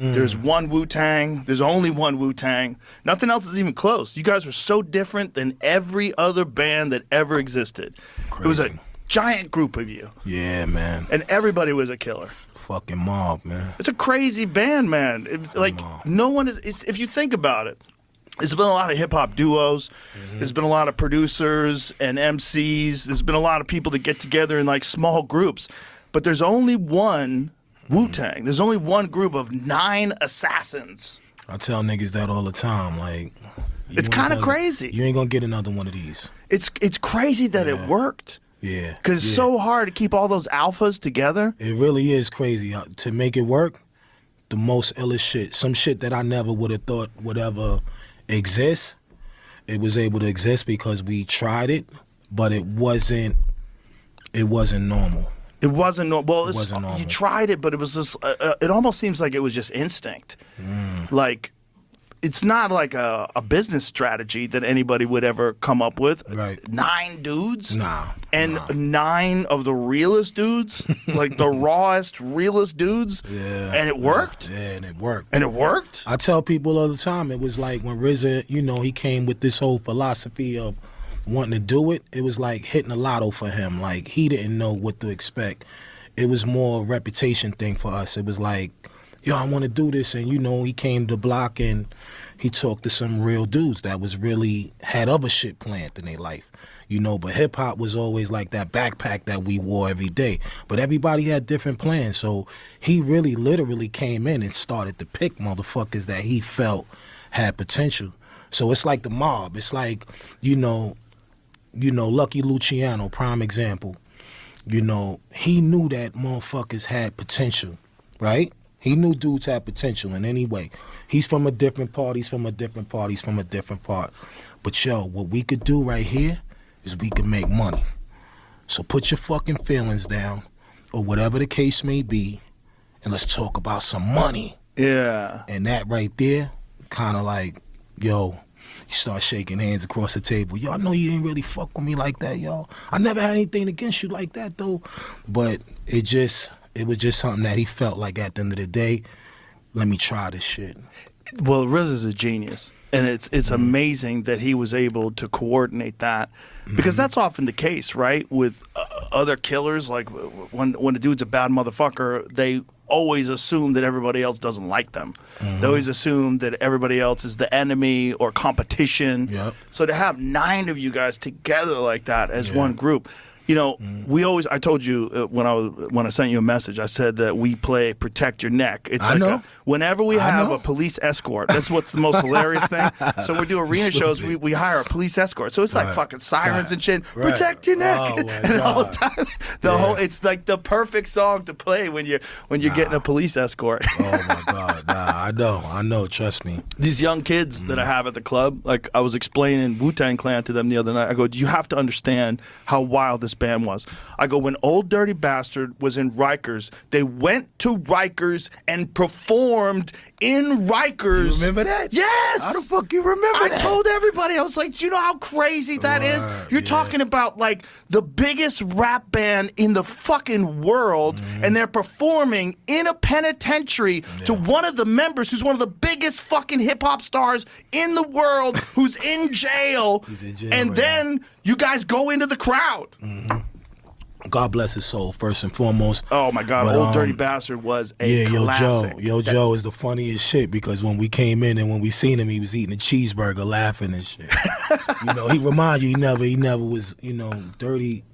There's one Wu-Tang. There's only one Wu-Tang. Nothing else is even close. You guys were so different than every other band that ever existed. Crazy. It was a giant group of you. Yeah, man. And everybody was a killer. Fucking mob, man. It's a crazy band, man. Like, no one is, if you think about it, there's been a lot of hip-hop duos. There's been a lot of producers and MCs. There's been a lot of people that get together in, like, small groups. But there's only one Wu-Tang. There's only one group of 9 assassins. I tell niggas that all the time. Like, it's kind of crazy. You ain't gonna get another one of these. It's crazy that it worked. Yeah. Because it's so hard to keep all those alphas together. It really is crazy. To make it work, the most illest shit. Some shit that I never would have thought would ever exist. It was able to exist because we tried it, but it wasn't normal. It wasn't normal. Well, it wasn't normal. You tried it, but it was just, it almost seems like it was just instinct. Like, it's not like a business strategy that anybody would ever come up with. Right. 9 dudes? Nah. And 9 of the realest dudes? Like the rawest, realest dudes? Yeah. And it worked? Yeah, and it worked. And it worked? I tell people all the time, it was like when RZA, you know, he came with this whole philosophy of wanting to do it, it was like hitting a lotto for him. Like, he didn't know what to expect. It was more a reputation thing for us. It was like, yo, I want to do this. And, you know, he came to the block and he talked to some real dudes that was really, had other shit planned in their life. You know, but hip-hop was always like that backpack that we wore every day. But everybody had different plans. So he really literally came in and started to pick motherfuckers that he felt had potential. So it's like the mob. It's like, you know, Lucky Luciano, prime example. You know, he knew that motherfuckers had potential, right? He knew dudes had potential in any way. He's from a different part, he's from a different part, he's from a different part. But yo, what we could do right here is we could make money. So put your fucking feelings down, or whatever the case may be, and let's talk about some money. Yeah. And that right there, kind of like, yo, you start shaking hands across the table. Yo, I know you didn't really fuck with me like that, yo. I never had anything against you like that, though. But it was just something that he felt like at the end of the day, let me try this shit. Well, RZA's a genius. And it's amazing that he was able to coordinate that. Because that's often the case, right? With other killers, like when a dude's a bad motherfucker, they always assume that everybody else doesn't like them. They always assume that everybody else is the enemy or competition. Yep. So to have 9 of you guys together like that as one group, you know, we always, I told you when I sent you a message, I said that we play Protect Your Neck. It's like whenever we have a police escort, that's what's the most hilarious thing. So we do arena shows, we hire a police escort. So it's like fucking sirens and shit. Protect your neck. Oh, and the whole time, whole, it's like the perfect song to play when you're getting a police escort. Oh my God, nah, I know, trust me. These young kids that I have at the club, like I was explaining Wu-Tang Clan to them the other night. I go, you have to understand how wild this band was. I go, when Old Dirty Bastard was in Rikers, they went to Rikers and performed in Rikers. You remember that? Yes! How the fuck you remember that? I told everybody. I was like, do you know how crazy that is? You're talking about like the biggest rap band in the fucking world, and they're performing in a penitentiary to one of the members who's one of the biggest fucking hip-hop stars in the world who's in jail. He's in jail, and then you guys go into the crowd. God bless his soul, first and foremost. Oh my God, But, Old Dirty Bastard was a classic. Joe is the funniest shit, because when we came in and when we seen him, he was eating a cheeseburger, laughing and shit. You know, he remind you he never was, you know, dirty.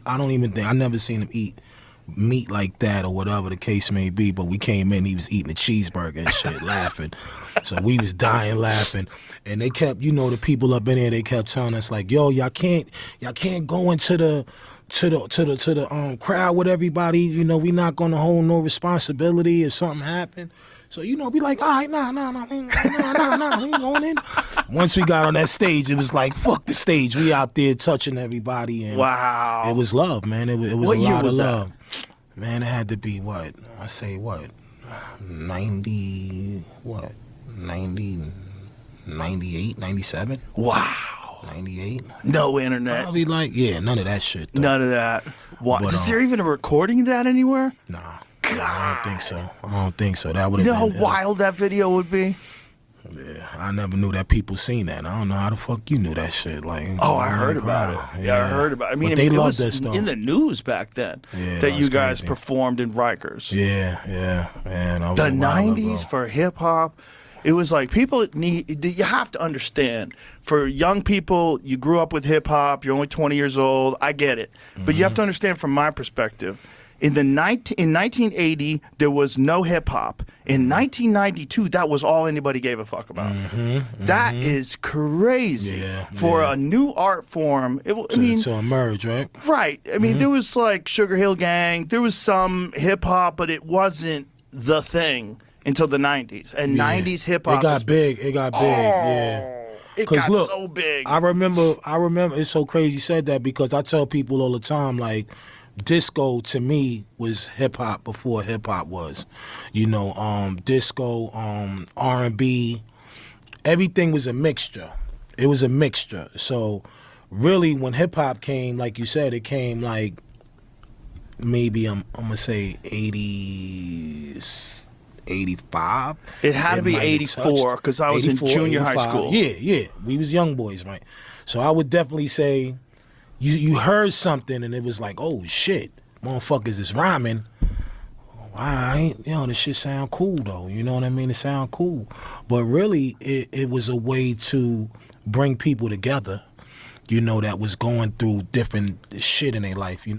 I don't even think I never seen him eat meat like that or whatever the case may be. But we came in, he was eating a cheeseburger and shit, laughing. So we was dying laughing, and they kept, you know, the people up in there, they kept telling us like, yo, y'all can't go into the crowd with everybody. You know, we not gonna hold no responsibility if something happened. So, you know, be like, all right, nah, we ain't going in. Once we got on that stage, it was like, fuck the stage. We out there touching everybody, and wow, it was love, man. It was what a lot of love. That? Man, it had to be what? 98, 97? Wow. 98? No internet. Probably like, none of that shit, though. None of that. What? But, is there even a recording of that anywhere? Nah. God. I don't think so. I don't think so. That would You have know been how wild that video would be? Yeah, I never knew that people seen that. I don't know how the fuck you knew that shit. Like, oh, I heard about it. Yeah, I heard about it. I mean, but they it loved was that stuff. in the news back then that you guys performed in Rikers. Yeah, man. The 90s for hip hop. It was like you have to understand, for young people, you grew up with hip hop, you're only 20 years old, I get it. But you have to understand from my perspective, in 1980, there was no hip hop. In 1992, that was all anybody gave a fuck about. That is crazy for a new art form. To emerge, right? Right. I mean, there was like Sugar Hill Gang, there was some hip hop, but it wasn't the thing until the 90s. And 90s hip hop. It got big. It got big. Yeah. It got so big. I remember. It's so crazy you said that, because I tell people all the time, like, disco to me was hip hop before hip hop was, disco, R&B, everything was a mixture. It was a mixture. So really, when hip hop came, like you said, it came like maybe I'm gonna say 80s, 85. It had to be 84 because I was in junior 85. High school. Yeah, we was young boys, right? So I would definitely say. You heard something and it was like, oh shit, motherfuckers is rhyming. This shit sound cool though. You know what I mean? It sound cool. But really, it was a way to bring people together, that was going through different shit in their life.